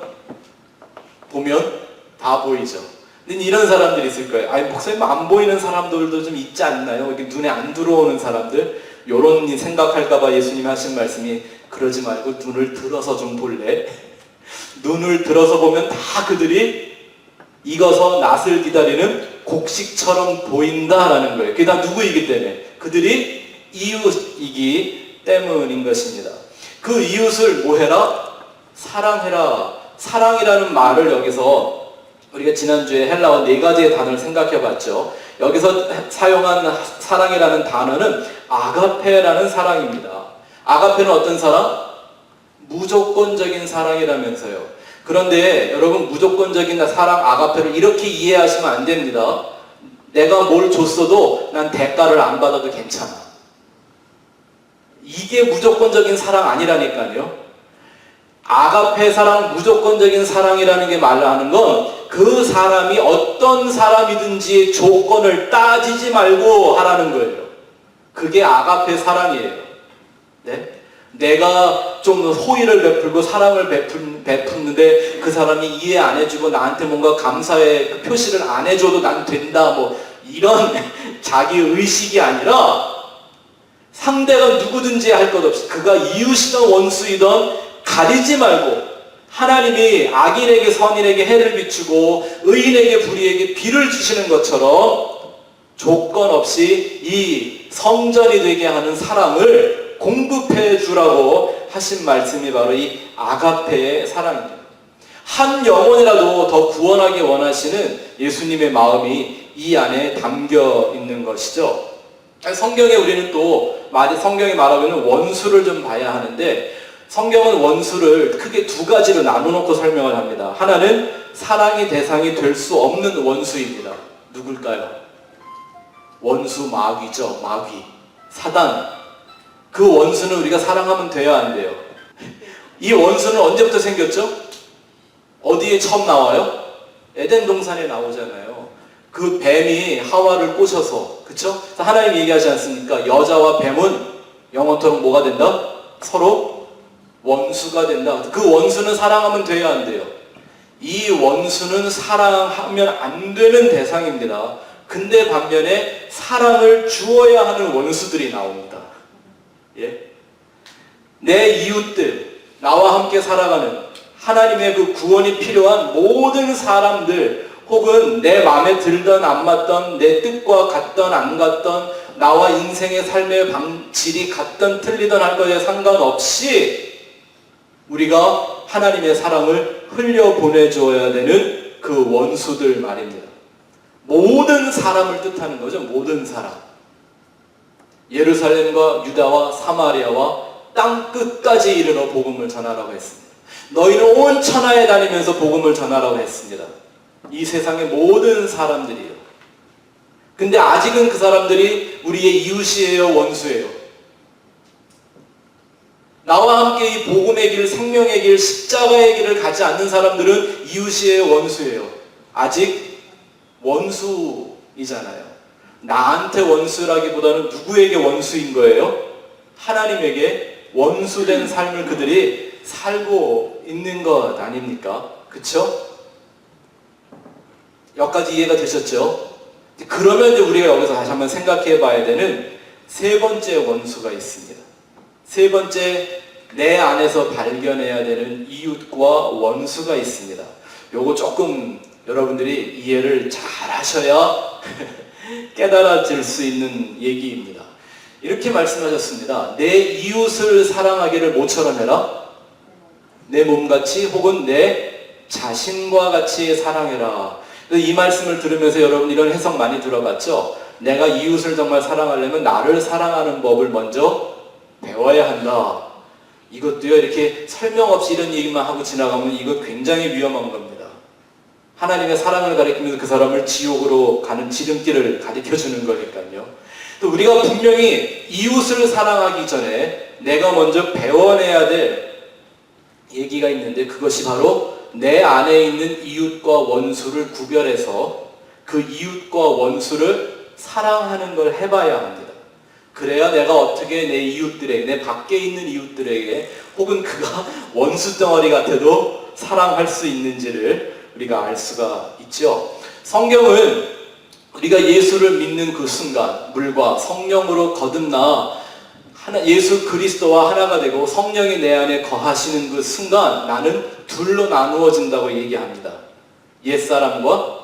보면 다 보이죠. 근데 이런 사람들이 있을 거예요. 아니, 목사님, 안 보이는 사람들도 좀 있지 않나요? 이렇게 눈에 안 들어오는 사람들? 요런 생각할까봐 예수님이 하신 말씀이, 그러지 말고 눈을 들어서 좀 볼래? 눈을 들어서 보면 다 그들이 익어서 낫을 기다리는 곡식처럼 보인다라는 거예요. 그게 다 누구이기 때문에? 그들이 이웃이기 때문인 것입니다. 그 이웃을 뭐 해라? 사랑해라. 사랑이라는 말을 여기서 우리가 지난주에 헬라어 4가지의 단어를 생각해 봤죠. 여기서 사용한 사랑이라는 단어는 아가페라는 사랑입니다. 아가페는 어떤 사랑? 무조건적인 사랑이라면서요. 그런데 여러분, 무조건적인 사랑 아가페를 이렇게 이해하시면 안 됩니다. 내가 뭘 줬어도 난 대가를 안 받아도 괜찮아. 이게 무조건적인 사랑 아니라니까요. 아가페 사랑, 무조건적인 사랑이라는 게 말하는 건 그 사람이 어떤 사람이든지 조건을 따지지 말고 하라는 거예요. 그게 아가페 사랑이에요. 네? 내가 좀 호의를 베풀고 사랑을 베푸는데 그 사람이 이해 안 해주고 나한테 뭔가 감사의 그 표시를 안 해줘도 난 된다, 뭐 이런 자기 의식이 아니라 상대가 누구든지 할 것 없이 그가 이웃이든 원수이든 가리지 말고 하나님이 악인에게 선인에게 해를 비추고 의인에게 불의에게 비를 주시는 것처럼 조건 없이 이 성전이 되게 하는 사랑을 공급해 주라고 하신 말씀이 바로 이 아가페의 사랑입니다. 한 영혼이라도 더 구원하기 원하시는 예수님의 마음이 이 안에 담겨 있는 것이죠. 성경에 우리는 또 성경이 말하고 있는 원수를 좀 봐야 하는데, 성경은 원수를 크게 2가지로 나눠놓고 설명을 합니다. 하나는 사랑의 대상이 될 수 없는 원수입니다. 누굴까요? 원수 마귀죠. 마귀, 사단. 그 원수는 우리가 사랑하면 돼야 안 돼요. 이 원수는 언제부터 생겼죠? 어디에 처음 나와요? 에덴 동산에 나오잖아요. 그 뱀이 하와를 꼬셔서, 그쵸? 하나님이 얘기하지 않습니까? 여자와 뱀은 영원토록 뭐가 된다? 서로 원수가 된다. 그 원수는 사랑하면 돼야 안 돼요. 이 원수는 사랑하면 안 되는 대상입니다. 근데 반면에 사랑을 주어야 하는 원수들이 나옵니다. 예? 내 이웃들, 나와 함께 살아가는 하나님의 그 구원이 필요한 모든 사람들, 혹은 내 마음에 들던 안 맞던, 내 뜻과 같던 안 같던, 나와 인생의 삶의 질이 같던 틀리던 할 것에 상관없이 우리가 하나님의 사랑을 흘려보내줘야 되는 그 원수들 말입니다. 모든 사람을 뜻하는 거죠. 모든 사람. 예루살렘과 유다와 사마리아와 땅 끝까지 이르러 복음을 전하라고 했습니다. 너희는 온 천하에 다니면서 복음을 전하라고 했습니다. 이 세상의 모든 사람들이에요. 근데 아직은 그 사람들이 우리의 이웃이에요, 원수예요? 나와 함께 이 복음의 길, 생명의 길, 십자가의 길을 가지 않는 사람들은 이웃이에요, 원수예요? 아직 원수이잖아요. 나한테 원수라기보다는 누구에게 원수인 거예요? 하나님에게 원수된 삶을 그들이 살고 있는 것 아닙니까? 그쵸? 여기까지 이해가 되셨죠? 그러면 이제 우리가 여기서 다시 한번 생각해 봐야 되는 3번째 원수가 있습니다. 3번째, 내 안에서 발견해야 되는 이웃과 원수가 있습니다. 요거 조금 여러분들이 이해를 잘 하셔야 깨달아질 수 있는 얘기입니다. 이렇게 말씀하셨습니다. 내 이웃을 사랑하기를 뭐처럼 해라? 내 몸같이, 혹은 내 자신과 같이 사랑해라. 이 말씀을 들으면서 여러분 이런 해석 많이 들어봤죠? 내가 이웃을 정말 사랑하려면 나를 사랑하는 법을 먼저 배워야 한다. 이것도요, 이렇게 설명 없이 이런 얘기만 하고 지나가면 이거 굉장히 위험한 겁니다. 하나님의 사랑을 가리키면서 그 사람을 지옥으로 가는 지름길을 가르쳐주는 거니까요. 또 우리가 분명히 이웃을 사랑하기 전에 내가 먼저 배워내야 될 얘기가 있는데, 그것이 바로 내 안에 있는 이웃과 원수를 구별해서 그 이웃과 원수를 사랑하는 걸 해봐야 합니다. 그래야 내가 어떻게 내 이웃들에게, 내 밖에 있는 이웃들에게, 혹은 그가 원수 덩어리 같아도 사랑할 수 있는지를 우리가 알 수가 있죠. 성경은 우리가 예수를 믿는 그 순간, 물과 성령으로 거듭나 예수 그리스도와 하나가 되고 성령이 내 안에 거하시는 그 순간 나는 둘로 나누어진다고 얘기합니다. 옛사람과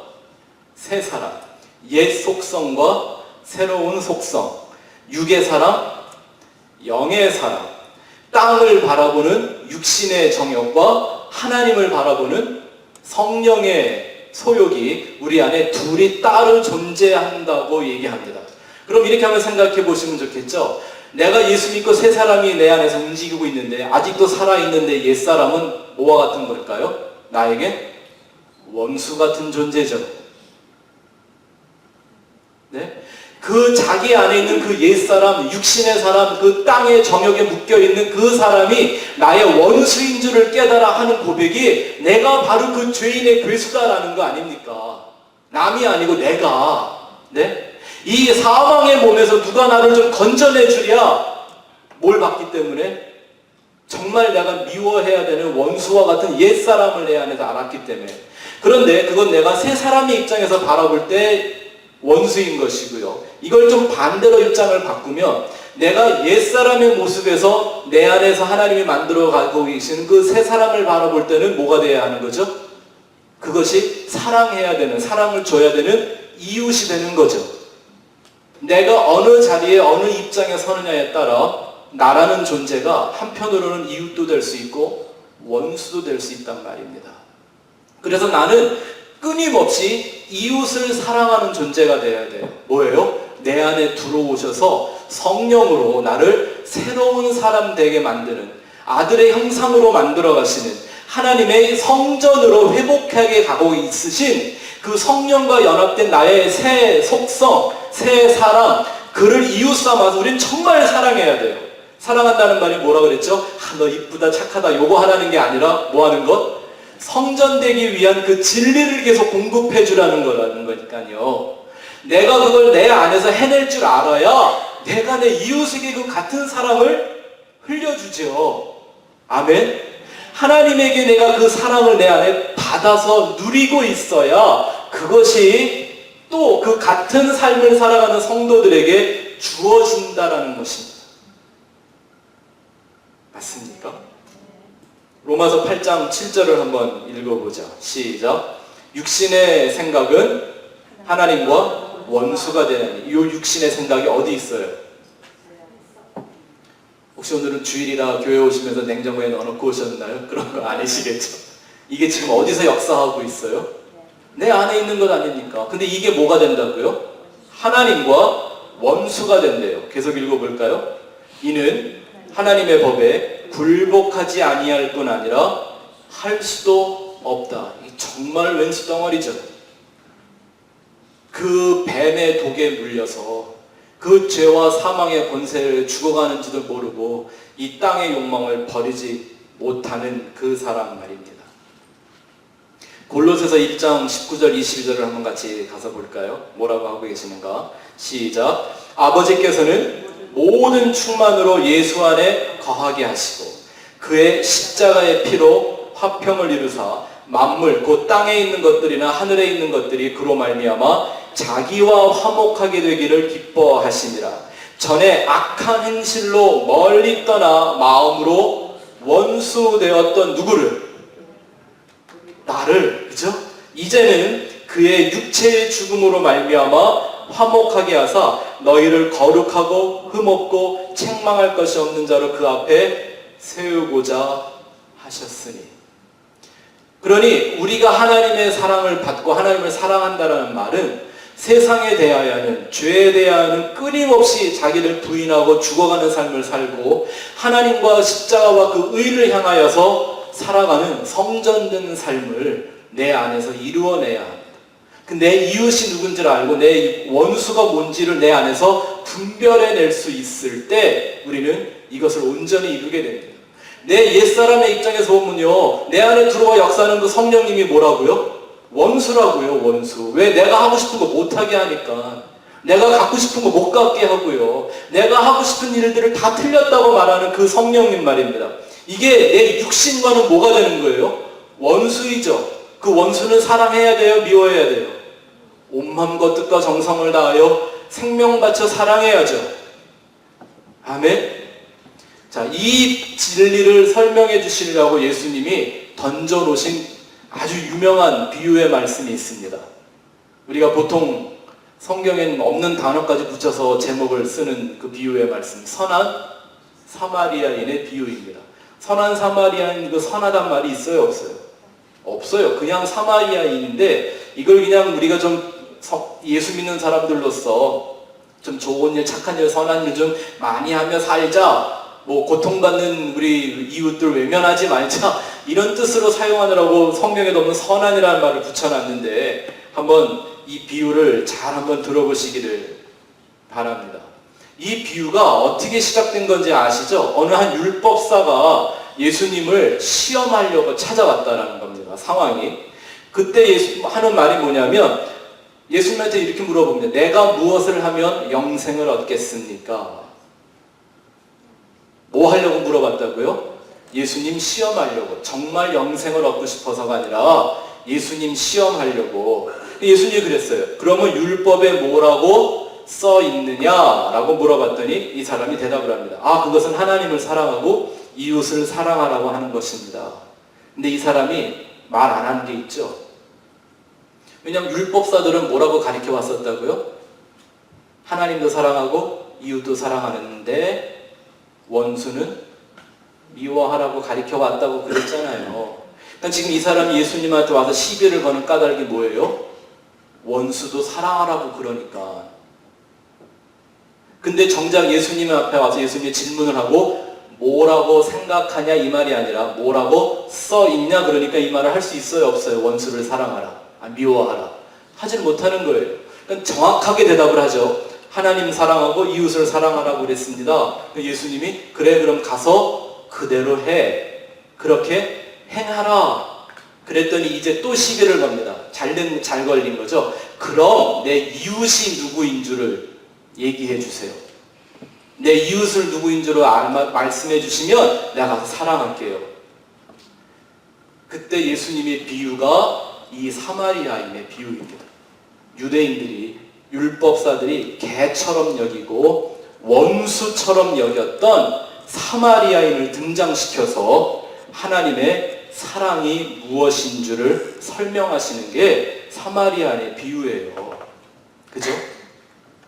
새사람, 옛 속성과 새로운 속성, 육의 사람, 영의 사람, 땅을 바라보는 육신의 정욕과 하나님을 바라보는 성령의 소욕이 우리 안에 둘이 따로 존재한다고 얘기합니다. 그럼 이렇게 한번 생각해 보시면 좋겠죠. 내가 예수 믿고 새 사람이 내 안에서 움직이고 있는데 아직도 살아있는데 옛사람은 뭐와 같은 걸까요? 나에게 원수 같은 존재죠. 네? 그 자기 안에 있는 그 옛사람, 육신의 사람, 그 땅의 정욕에 묶여있는 그 사람이 나의 원수인 줄을 깨달아 하는 고백이 내가 바로 그 죄인의 괴수다라는 거 아닙니까? 남이 아니고 내가. 네? 이 사망의 몸에서 누가 나를 좀 건져내 주랴. 뭘 받기 때문에? 정말 내가 미워해야 되는 원수와 같은 옛사람을 내 안에서 알았기 때문에. 그런데 그건 내가 새 사람의 입장에서 바라볼 때 원수인 것이고요. 이걸 좀 반대로 입장을 바꾸면 내가 옛사람의 모습에서 내 안에서 하나님이 만들어 가고 계신 그 새 사람을 바라볼 때는 뭐가 되어야 하는 거죠? 그것이 사랑해야 되는, 사랑을 줘야 되는 이웃이 되는 거죠. 내가 어느 자리에 어느 입장에 서느냐에 따라 나라는 존재가 한편으로는 이웃도 될 수 있고 원수도 될 수 있단 말입니다. 그래서 나는 끊임없이 이웃을 사랑하는 존재가 되어야 돼요. 뭐예요? 내 안에 들어오셔서 성령으로 나를 새로운 사람 되게 만드는, 아들의 형상으로 만들어 가시는, 하나님의 성전으로 회복하게 가고 있으신 그 성령과 연합된 나의 새 속성, 새 사람, 그를 이웃 삼아서 우린 정말 사랑해야 돼요. 사랑한다는 말이 뭐라 그랬죠? 너 이쁘다, 착하다, 요거 하라는 게 아니라 뭐 하는 것? 성전되기 위한 그 진리를 계속 공급해 주라는 거라는 거니까요. 내가 그걸 내 안에서 해낼 줄 알아야 내가 내 이웃에게 그 같은 사랑을 흘려주죠. 아멘. 하나님에게 내가 그 사랑을 내 안에 받아서 누리고 있어야 그것이 또 그 같은 삶을 살아가는 성도들에게 주어진다라는 것입니다. 맞습니까? 로마서 8장 7절을 한번 읽어보자. 시작. 육신의 생각은 하나님과 원수가 되나니. 이 육신의 생각이 어디 있어요? 혹시 오늘은 주일이라 교회 오시면서 냉장고에 넣어놓고 오셨나요? 그런 거 아니시겠죠? 이게 지금 어디서 역사하고 있어요? 내 안에 있는 것 아닙니까? 근데 이게 뭐가 된다고요? 하나님과 원수가 된대요. 계속 읽어볼까요? 이는 하나님의 법에 굴복하지 아니할 뿐 아니라 할 수도 없다. 정말 왼수 덩어리죠. 그 뱀의 독에 물려서 그 죄와 사망의 권세를 죽어가는지도 모르고 이 땅의 욕망을 버리지 못하는 그 사람 말입니다. 골로새서 1장 19절 22절을 한번 같이 가서 볼까요? 뭐라고 하고 계시는가? 시작. 아버지께서는 모든 충만으로 예수 안에 거하게 하시고 그의 십자가의 피로 화평을 이루사 만물 곧 땅에 있는 것들이나 하늘에 있는 것들이 그로 말미암아 자기와 화목하게 되기를 기뻐하시니라. 전에 악한 행실로 멀리 떠나 마음으로 원수 되었던 누구를? 나를, 그죠? 이제는 그의 육체의 죽음으로 말미암아 화목하게 하사 너희를 거룩하고 흠없고 책망할 것이 없는 자로 그 앞에 세우고자 하셨으니. 그러니 우리가 하나님의 사랑을 받고 하나님을 사랑한다는 말은 세상에 대하여는, 죄에 대하여는 끊임없이 자기를 부인하고 죽어가는 삶을 살고 하나님과 십자가와 그 의를 향하여서 살아가는 성전된 삶을 내 안에서 이루어내야 합니다. 내 이웃이 누군지를 알고 내 원수가 뭔지를 내 안에서 분별해낼 수 있을 때 우리는 이것을 온전히 이루게 됩니다. 내 옛사람의 입장에서 보면요, 내 안에 들어와 역사하는 그 성령님이 뭐라고요? 원수라고요. 원수. 왜? 내가 하고 싶은 거 못하게 하니까. 내가 갖고 싶은 거 못 갖게 하고요. 내가 하고 싶은 일들을 다 틀렸다고 말하는 그 성령님 말입니다. 이게 내 육신과는 뭐가 되는 거예요? 원수이죠. 그 원수는 사랑해야 돼요? 미워해야 돼요? 온 마음과 뜻과 정성을 다하여 생명 바쳐 사랑해야죠. 아멘. 자, 이 진리를 설명해 주시려고 예수님이 던져놓으신 아주 유명한 비유의 말씀이 있습니다. 우리가 보통 성경에는 없는 단어까지 붙여서 제목을 쓰는 그 비유의 말씀, 선한 사마리아인의 비유입니다. 선한 사마리아인 그 선하단 말이 있어요, 없어요? 없어요. 그냥 사마리아인인데 이걸 그냥 우리가 좀 예수 믿는 사람들로서 좀 좋은 일, 착한 일, 선한 일 좀 많이 하며 살자. 뭐 고통받는 우리 이웃들 외면하지 말자. 이런 뜻으로 사용하느라고 성경에도 없는 선한이라는 말을 붙여놨는데 한번 이 비유를 잘 한번 들어보시기를 바랍니다. 이 비유가 어떻게 시작된 건지 아시죠? 어느 한 율법사가 예수님을 시험하려고 찾아왔다라는 겁니다. 상황이. 그때 예수 하는 말이 뭐냐면 예수님한테 이렇게 물어봅니다. 내가 무엇을 하면 영생을 얻겠습니까? 뭐 하려고 물어봤다고요? 예수님 시험하려고. 정말 영생을 얻고 싶어서가 아니라 예수님 시험하려고. 예수님이 그랬어요. 그러면 율법에 뭐라고 써 있느냐라고 물어봤더니 이 사람이 대답을 합니다. 아, 그것은 하나님을 사랑하고 이웃을 사랑하라고 하는 것입니다. 근데 이 사람이 말 안 하는 게 있죠. 왜냐하면 율법사들은 뭐라고 가르쳐 왔었다고요? 하나님도 사랑하고 이웃도 사랑하는데 원수는 미워하라고 가르쳐 왔다고 그랬잖아요. 그러니까 지금 이 사람이 예수님한테 와서 시비를 거는 까닭이 뭐예요? 원수도 사랑하라고 그러니까. 근데 정작 예수님 앞에 와서 예수님이 질문을 하고 뭐라고 생각하냐 이 말이 아니라 뭐라고 써 있냐 그러니까 이 말을 할 수 있어요, 없어요? 원수를 사랑하라, 미워하라. 하지는 못하는 거예요. 그러니까 정확하게 대답을 하죠. 하나님 사랑하고 이웃을 사랑하라고 그랬습니다. 예수님이 그래 그럼 가서 그대로 해. 그렇게 행하라. 그랬더니 이제 또 시비를 겁니다. 잘 걸린 거죠. 그럼 내 이웃이 누구인 줄을 얘기해 주세요. 내 이웃을 누구인 줄을 말씀해 주시면 내가 가서 사랑할게요. 그때 예수님의 비유가 이 사마리아인의 비유입니다. 유대인들이 율법사들이 개처럼 여기고 원수처럼 여겼던 사마리아인을 등장시켜서 하나님의 사랑이 무엇인 줄을 설명하시는 게 사마리아인의 비유예요. 그죠?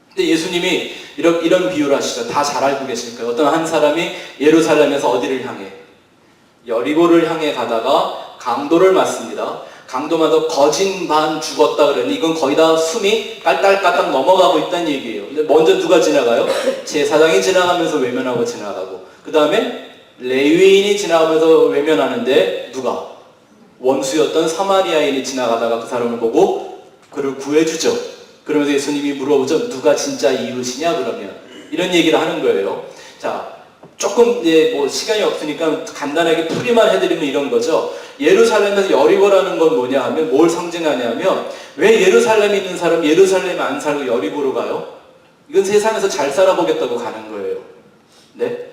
근데 예수님이 이런 비유를 하시죠. 다 잘 알고 계실 거예요. 어떤 한 사람이 예루살렘에서 어디를 향해? 여리고를 향해 가다가 강도를 맞습니다. 강도마다 거진 반 죽었다 그러니 이건 거의 다 숨이 깔깔깔딱 넘어가고 있다는 얘기예요. 근데 먼저 누가 지나가요? 제사장이 지나가면서 외면하고 지나가고 그 다음에 레위인이 지나가면서 외면하는데 누가? 원수였던 사마리아인이 지나가다가 그 사람을 보고 그를 구해주죠. 그러면서 예수님이 물어보죠. 누가 진짜 이웃이냐 그러면 이런 얘기를 하는 거예요. 자, 조금 뭐 시간이 없으니까 간단하게 풀이만 해드리면 이런 거죠. 예루살렘에서 여리고라는 건 뭐냐 하면 뭘 상징하냐면 왜 예루살렘에 있는 사람 예루살렘에 안 살고 여리고로 가요? 이건 세상에서 잘 살아보겠다고 가는 거예요. 네?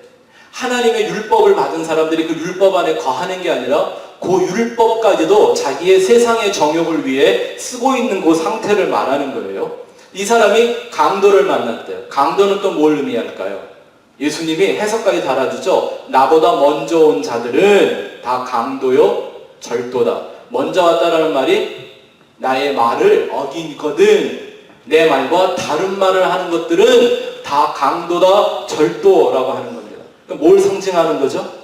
하나님의 율법을 받은 사람들이 그 율법 안에 거하는 게 아니라 그 율법까지도 자기의 세상의 정욕을 위해 쓰고 있는 그 상태를 말하는 거예요. 이 사람이 강도를 만났대요. 강도는 또 뭘 의미할까요? 예수님이 해석까지 달아주죠. 나보다 먼저 온 자들은 다 강도요 절도다. 먼저 왔다라는 말이 나의 말을 어기거든. 내 말과 다른 말을 하는 것들은 다 강도다 절도라고 하는 겁니다. 그러니까 뭘 상징하는 거죠?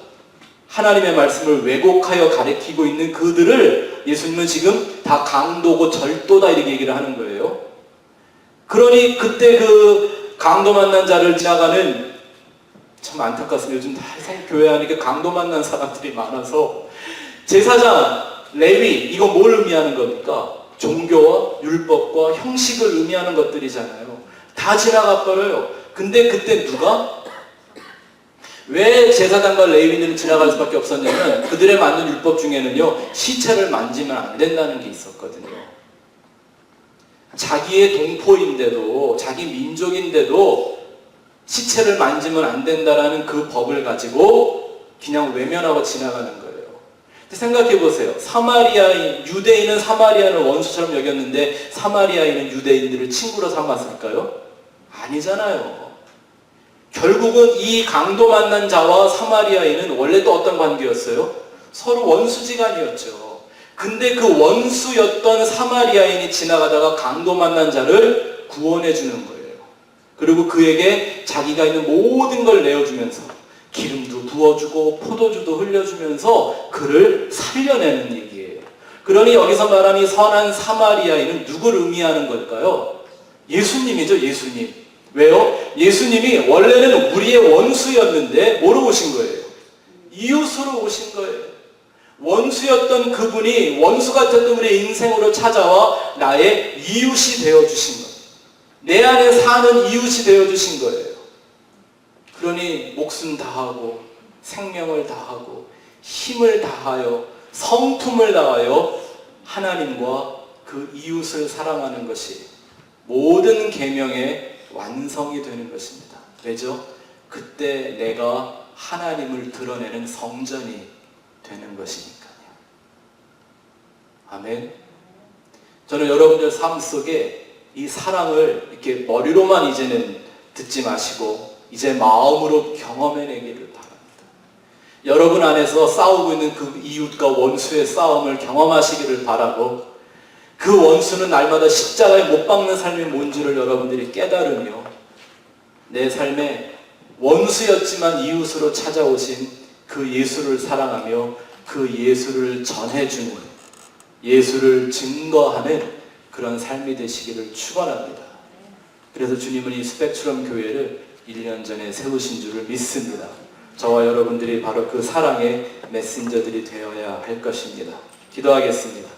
하나님의 말씀을 왜곡하여 가리키고 있는 그들을 예수님은 지금 다 강도고 절도다 이렇게 얘기를 하는 거예요. 그러니 그때 그 강도 만난 자를 지나가는 참 안타깝습니다. 요즘 다 교회 안에 강도 만난 사람들이 많아서 제사장, 레위 이거 뭘 의미하는 겁니까? 종교와 율법과 형식을 의미하는 것들이잖아요. 다 지나가 버려요. 근데 그때 누가? 왜 제사장과 레위인들은 지나갈 수밖에 없었냐면 그들의 만든 율법 중에는요 시체를 만지면 안 된다는 게 있었거든요. 자기의 동포인데도 자기 민족인데도 시체를 만지면 안 된다라는 그 법을 가지고 그냥 외면하고 지나가는 거예요. 생각해 보세요. 사마리아인, 유대인은 사마리아인을 원수처럼 여겼는데 사마리아인은 유대인들을 친구로 삼았을까요? 아니잖아요. 결국은 이 강도 만난 자와 사마리아인은 원래 또 어떤 관계였어요? 서로 원수지간이었죠. 근데 그 원수였던 사마리아인이 지나가다가 강도 만난 자를 구원해 주는 거예요. 그리고 그에게 자기가 있는 모든 걸 내어주면서 기름도 부어주고 포도주도 흘려주면서 그를 살려내는 얘기예요. 그러니 여기서 말하는 이 선한 사마리아인은 누구를 의미하는 걸까요? 예수님이죠, 예수님. 왜요? 예수님이 원래는 우리의 원수였는데 뭐로 오신 거예요? 이웃으로 오신 거예요. 원수였던 그분이 원수 같았던 우리의 인생으로 찾아와 나의 이웃이 되어주신 거예요. 내 안에 사는 이웃이 되어주신 거예요. 그러니 목숨 다하고 생명을 다하고 힘을 다하여 성품을 다하여 하나님과 그 이웃을 사랑하는 것이 모든 계명의 완성이 되는 것입니다. 왜죠? 그때 내가 하나님을 드러내는 성전이 되는 것이니까요. 아멘. 저는 여러분들 삶 속에 이 사랑을 이렇게 머리로만 이제는 듣지 마시고 이제 마음으로 경험해내기를 바랍니다. 여러분 안에서 싸우고 있는 그 이웃과 원수의 싸움을 경험하시기를 바라고, 그 원수는 날마다 십자가에 못 박는 삶이 뭔지를 여러분들이 깨달으며 내 삶에 원수였지만 이웃으로 찾아오신 그 예수를 사랑하며 그 예수를 전해주는, 예수를 증거하는 그런 삶이 되시기를 축원합니다. 그래서 주님은 이 스펙트럼 교회를 1년 전에 세우신 줄을 믿습니다. 저와 여러분들이 바로 그 사랑의 메신저들이 되어야 할 것입니다. 기도하겠습니다.